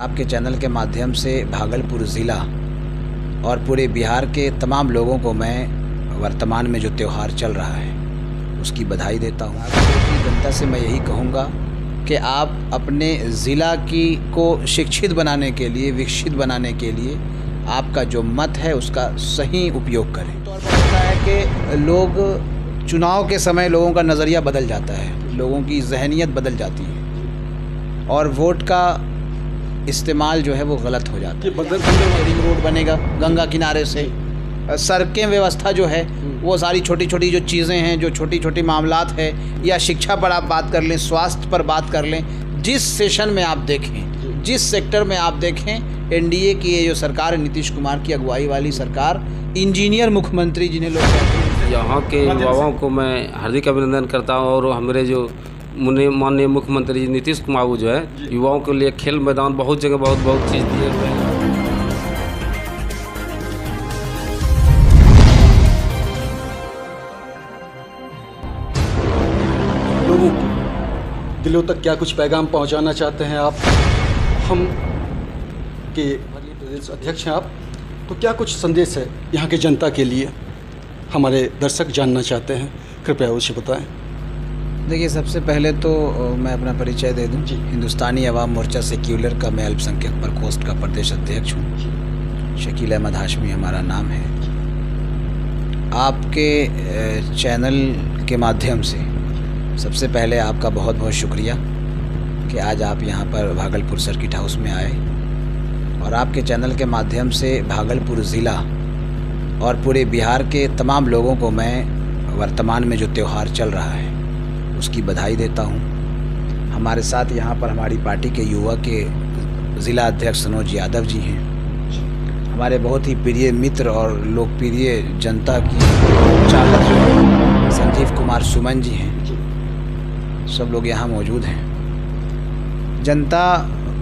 आपके चैनल के माध्यम से भागलपुर ज़िला और पूरे बिहार के तमाम लोगों को मैं वर्तमान में जो त्यौहार चल रहा है उसकी बधाई देता हूँ। भागलपुर की जनता से मैं यही कहूँगा कि आप अपने ज़िला को शिक्षित बनाने के लिए, विकसित बनाने के लिए आपका जो मत है उसका सही उपयोग करें। तौर पर होता है कि लोग चुनाव के समय लोगों का नज़रिया बदल जाता है, लोगों की जहनीत बदल जाती है और वोट का इस्तेमाल जो है वो गलत हो जाता है। रिंग रोड बनेगा गंगा किनारे से, सड़कें व्यवस्था जो है वो सारी छोटी छोटी जो चीज़ें हैं, जो छोटी छोटी मामलात है, या शिक्षा पर आप बात कर लें, स्वास्थ्य पर बात कर लें, जिस सेशन में आप देखें, जिस सेक्टर में आप देखें, एनडीए की ये जो सरकार है, नीतीश कुमार की अगुवाई वाली सरकार, इंजीनियर मुख्यमंत्री जिन्हें लोग कहते हैं, यहाँ के युवाओं को मैं हार्दिक अभिनंदन करता हूँ। और हमारे जो माननीय मुख्यमंत्री नीतीश कुमार जो है युवाओं के लिए खेल मैदान बहुत जगह बहुत चीज़ दिए हुए हैं। लोगों को दिलों तक क्या कुछ पैगाम पहुंचाना चाहते हैं आप? हम के प्रदेश अध्यक्ष हैं आप, तो क्या कुछ संदेश है यहाँ के जनता के लिए? हमारे दर्शक जानना चाहते हैं, कृपया उसे बताएं। देखिए, सबसे पहले तो मैं अपना परिचय दे दूं। हिंदुस्तानी अवाम मोर्चा सेक्युलर का मैं अल्पसंख्यक प्रकोष्ठ का प्रदेश अध्यक्ष हूं। शकील अहमद हाशमी हमारा नाम है। आपके चैनल के माध्यम से सबसे पहले आपका बहुत बहुत शुक्रिया कि आज आप यहां पर भागलपुर सर्किट हाउस में आए और आपके चैनल के माध्यम से भागलपुर ज़िला और पूरे बिहार के तमाम लोगों को मैं वर्तमान में जो त्यौहार चल रहा है उसकी बधाई देता हूं। हमारे साथ यहाँ पर हमारी पार्टी के युवा के ज़िला अध्यक्ष सनोज यादव जी हैं, हमारे बहुत ही प्रिय मित्र और लोकप्रिय जनता की चालक जो है संजीव कुमार सुमन जी हैं, सब लोग यहाँ मौजूद हैं। जनता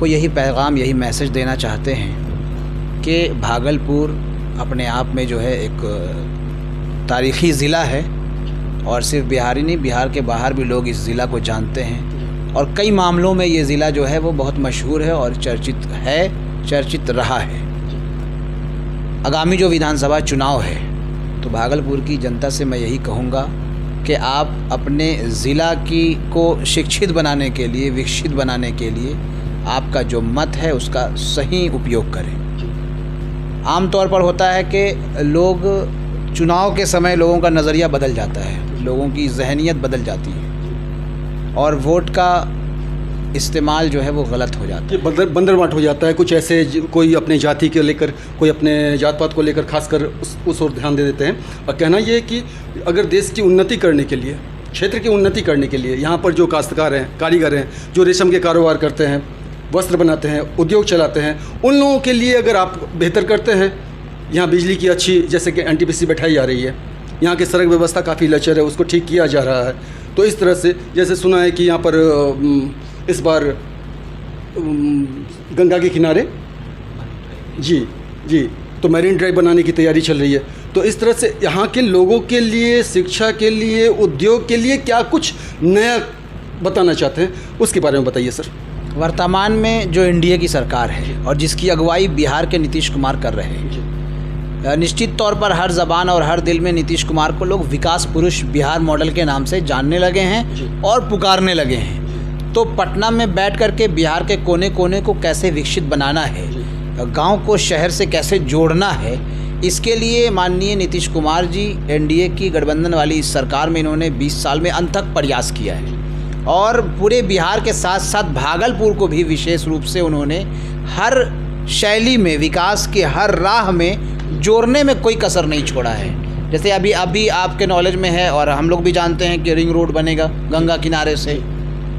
को यही पैगाम, यही मैसेज देना चाहते हैं कि भागलपुर अपने आप में जो है एक तारीख़ी ज़िला है और सिर्फ बिहार ही नहीं, बिहार के बाहर भी लोग इस ज़िला को जानते हैं और कई मामलों में ये ज़िला जो है वो बहुत मशहूर है और चर्चित रहा है। आगामी जो विधानसभा चुनाव है तो भागलपुर की जनता से मैं यही कहूँगा कि आप अपने ज़िला को शिक्षित बनाने के लिए, विकसित बनाने के लिए आपका जो मत है उसका सही उपयोग करें। आमतौर पर होता है कि लोग चुनाव के समय लोगों का नज़रिया बदल जाता है, लोगों की जहनीत बदल जाती है और वोट का इस्तेमाल जो है वो गलत हो जाता है। बंदरवाट हो जाता है। कुछ ऐसे कोई अपने जाति के लेकर, कोई अपने जात पात को लेकर खासकर उस ओर ध्यान दे देते हैं। और कहना ये है कि अगर देश की उन्नति करने के लिए, क्षेत्र की उन्नति करने के लिए यहाँ पर जो काश्तकार हैं, कारीगर हैं, जो रेशम के कारोबार करते हैं, वस्त्र बनाते हैं, उद्योग चलाते हैं, उन लोगों के लिए अगर आप बेहतर करते हैं, यहाँ बिजली की अच्छी जैसे कि एनटीपीसी बैठाई जा रही है, यहाँ की सड़क व्यवस्था काफ़ी लचर है, उसको ठीक किया जा रहा है। तो इस तरह से जैसे सुना है कि यहाँ पर इस बार गंगा के किनारे जी तो मैरीन ड्राइव बनाने की तैयारी चल रही है। तो इस तरह से यहाँ के लोगों के लिए, शिक्षा के लिए, उद्योग के लिए क्या कुछ नया बताना चाहते हैं, उसके बारे में बताइए सर। वर्तमान में जो एनडीए की सरकार है और जिसकी अगुवाई बिहार के नीतीश कुमार कर रहे हैं, निश्चित तौर पर हर ज़बान और हर दिल में नीतीश कुमार को लोग विकास पुरुष बिहार मॉडल के नाम से जानने लगे हैं और पुकारने लगे हैं। तो पटना में बैठ करके बिहार के कोने कोने को कैसे विकसित बनाना है, गांव को शहर से कैसे जोड़ना है, इसके लिए माननीय नीतीश कुमार जी एनडीए की गठबंधन वाली इस सरकार में इन्होंने 20 साल में अनथक प्रयास किया है और पूरे बिहार के साथ साथ भागलपुर को भी विशेष रूप से उन्होंने हर शैली में, विकास के हर राह में जोड़ने में कोई कसर नहीं छोड़ा है। जैसे अभी आपके नॉलेज में है और हम लोग भी जानते हैं कि रिंग रोड बनेगा गंगा किनारे से,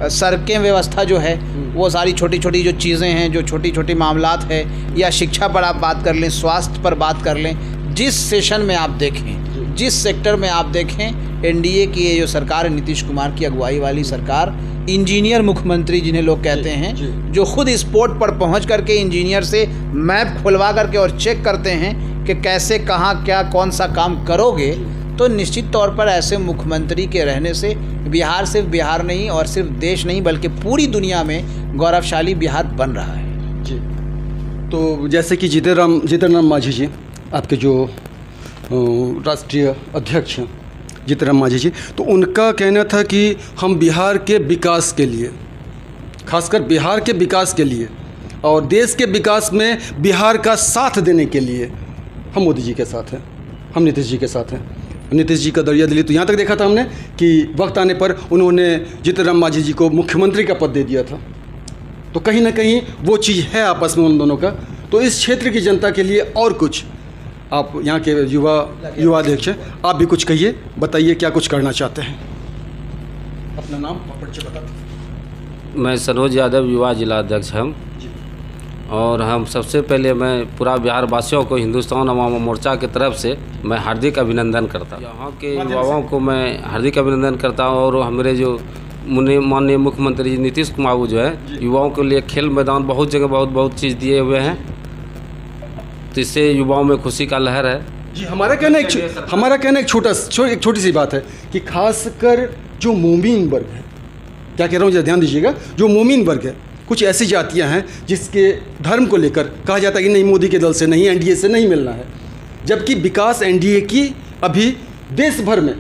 सड़कें व्यवस्था जो है वो सारी छोटी छोटी जो चीज़ें हैं, जो छोटी छोटी मामलात है, या शिक्षा पर आप बात कर लें, स्वास्थ्य पर बात कर लें, जिस सेशन में आप देखें, जिस सेक्टर में आप देखें, एनडीए की ये जो सरकार है, नीतीश कुमार की अगुवाई वाली सरकार, इंजीनियर मुख्यमंत्री जिन्हें लोग कहते हैं, जो खुद स्पॉट पर पहुंच करके इंजीनियर से मैप खुलवा करके और चेक करते हैं कि कैसे, कहाँ, क्या, कौन सा काम करोगे। तो निश्चित तौर पर ऐसे मुख्यमंत्री के रहने से बिहार सिर्फ बिहार नहीं और सिर्फ देश नहीं बल्कि पूरी दुनिया में गौरवशाली बिहार बन रहा है। जी। तो जैसे कि जीतन राम मांझी जी, आपके जो राष्ट्रीय अध्यक्ष हैं जीतन राम मांझी जी, तो उनका कहना था कि हम बिहार के विकास के लिए, खासकर बिहार के विकास के लिए और देश के विकास में बिहार का साथ देने के लिए हम मोदी जी के साथ हैं, हम नीतीश जी के साथ हैं। नीतीश जी का दरिया दिली तो यहाँ तक देखा था हमने कि वक्त आने पर उन्होंने जीतन राम मांझी जी को मुख्यमंत्री का पद दे दिया था। तो कहीं ना कहीं वो चीज़ है आपस में उन दोनों का। तो इस क्षेत्र की जनता के लिए और कुछ, आप यहाँ के युवा अध्यक्ष हैं, आप भी कुछ कहिए, बताइए क्या कुछ करना चाहते हैं। अपना नाम और परिचय बता दीजिए। मैं सरोज यादव, युवा जिला अध्यक्ष हम, और हम सबसे पहले मैं पूरा बिहार वासियों को हिंदुस्तान अवाम मोर्चा की तरफ से मैं हार्दिक अभिनंदन करता हूँ। यहाँ के युवाओं को मैं हार्दिक अभिनंदन करता हूँ, और हमारे जो माननीय मुख्यमंत्री जी नीतीश कुमार जो है, युवाओं के लिए खेल मैदान बहुत जगह बहुत चीज़ दिए हुए हैं, तो इससे युवाओं में खुशी का लहर है। जी, हमारा कहना एक छोटी सी बात है कि खासकर जो मोमीन वर्ग है, क्या कह रहा हूँ ध्यान दीजिएगा, जो मोमीन वर्ग है, कुछ ऐसी जातियां हैं जिसके धर्म को लेकर कहा जाता है कि नहीं, मोदी के दल से नहीं, एनडीए से नहीं मिलना है, जबकि विकास एनडीए की अभी देश भर में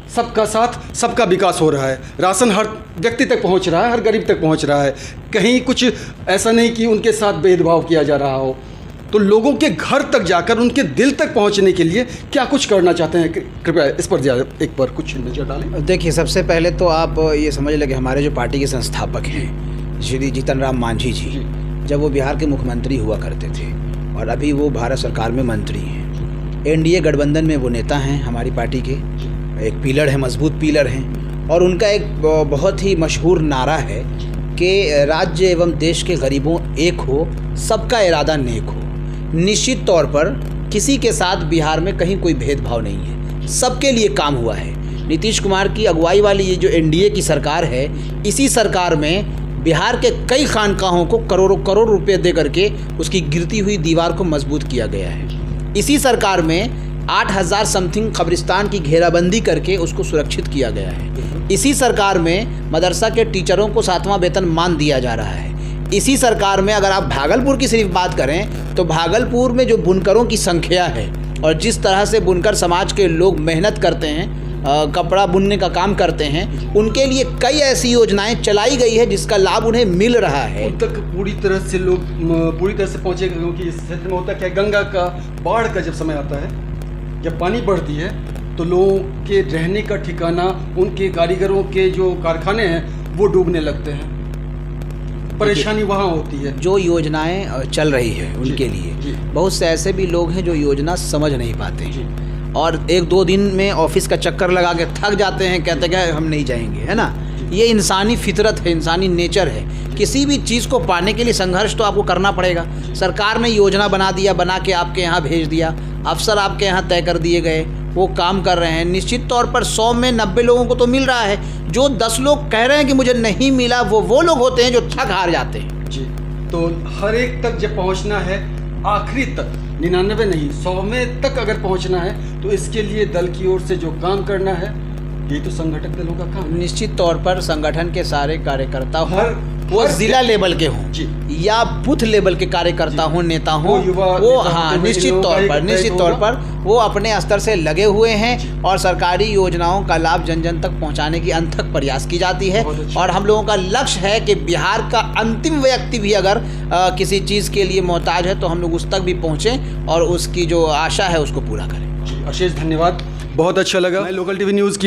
सबका साथ सबका विकास हो रहा है। राशन हर व्यक्ति तक पहुंच रहा है, हर गरीब तक पहुंच रहा है, कहीं कुछ ऐसा नहीं कि उनके साथ भेदभाव किया जा रहा हो। तो लोगों के घर तक जाकर उनके दिल तक पहुंचने के लिए क्या कुछ करना चाहते हैं, कृपया इस पर एक बार कुछ नजर डालें। देखिए, सबसे पहले तो आप ये समझ लें कि हमारे जो पार्टी के संस्थापक हैं श्री जीतन राम मांझी जी, जब वो बिहार के मुख्यमंत्री हुआ करते थे और अभी वो भारत सरकार में मंत्री हैं। एनडीए गठबंधन में वो नेता हैं हमारी पार्टी के, एक पिलर है, मजबूत पिलर हैं, और उनका एक बहुत ही मशहूर नारा है कि राज्य एवं देश के गरीबों एक हो, सबका इरादा नेक हो। निश्चित तौर पर किसी के साथ बिहार में कहीं कोई भेदभाव नहीं है, सबके लिए काम हुआ है। नीतीश कुमार की अगुवाई वाली ये जो एनडीए की सरकार है, इसी सरकार में बिहार के कई खानकाहों को करोड़ों रुपए दे करके उसकी गिरती हुई दीवार को मजबूत किया गया है। इसी सरकार में 8000 समथिंग कब्रिस्तान की घेराबंदी करके उसको सुरक्षित किया गया है। इसी सरकार में मदरसा के टीचरों को 7वां वेतनमान दिया जा रहा है। इसी सरकार में अगर आप भागलपुर की सिर्फ बात करें तो भागलपुर में जो बुनकरों की संख्या है और जिस तरह से बुनकर समाज के लोग मेहनत करते हैं, कपड़ा बुनने का काम करते हैं, उनके लिए कई ऐसी योजनाएं चलाई गई है जिसका लाभ उन्हें मिल रहा है। उन तक पूरी तरह से लोग पूरी तरह से पहुँचे, क्योंकि इस क्षेत्र में होता क्या, गंगा का बाढ़ का जब समय आता है, जब पानी बढ़ती है तो लोगों के रहने का ठिकाना, उनके कारीगरों के जो कारखाने हैं वो डूबने लगते हैं, परेशानी वहाँ होती है। जो योजनाएं चल रही है उनके लिए बहुत से ऐसे भी लोग हैं जो योजना समझ नहीं पाते हैं और 1-2 दिन में ऑफिस का चक्कर लगा के थक जाते हैं, कहते हैं हम नहीं जाएंगे, है ना। ये इंसानी फितरत है, इंसानी नेचर है। किसी भी चीज़ को पाने के लिए संघर्ष तो आपको करना पड़ेगा। सरकार ने योजना बना दिया, बना के आपके यहाँ भेज दिया, अफसर आपके यहाँ तय कर दिए गए, वो काम कर रहे हैं। निश्चित तौर पर 100 में 90 लोगों को तो मिल रहा है। जो 10 लोग कह रहे हैं कि मुझे नहीं मिला, वो लोग होते हैं जो थक हार जाते हैं। जी, तो हर एक तक जब पहुँचना है, आखिरी तक 99 नहीं 100 में तक अगर पहुँचना है, तो इसके लिए दल की ओर से जो काम करना है, ये तो संगठक दलों का काम। निश्चित तौर पर संगठन के सारे कार्यकर्ता हो, वो जिला लेवल के हों या बूथ लेवल के कार्यकर्ता हों, नेता हों, वो हाँ निश्चित तौर पर वो अपने स्तर से लगे हुए हैं और सरकारी योजनाओं का लाभ जन जन तक पहुंचाने की अनथक प्रयास की जाती है। और हम लोगों का लक्ष्य है कि बिहार का अंतिम व्यक्ति भी अगर किसी चीज़ के लिए मोहताज है तो हम लोग उस तक भी पहुँचें और उसकी जो आशा है उसको पूरा करें। अशेष धन्यवाद, बहुत अच्छा लगा। मैं लोकल टीवी न्यूज़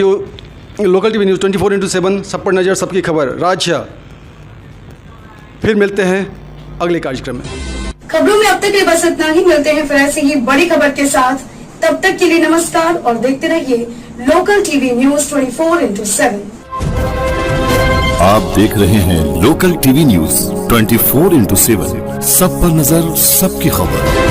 24x7 सब पर नज़र, सबकी खबर राज। फिर मिलते हैं अगले कार्यक्रम में। खबरों में अब तक के लिए बस इतना ही। मिलते हैं फिर ऐसे ही बड़ी खबर के साथ। तब तक के लिए नमस्कार और देखते रहिए लोकल टीवी न्यूज़ 24x7। आप देख रहे हैं लोकल टीवी न्यूज़ 24x7, सब पर नजर, सबकी खबर।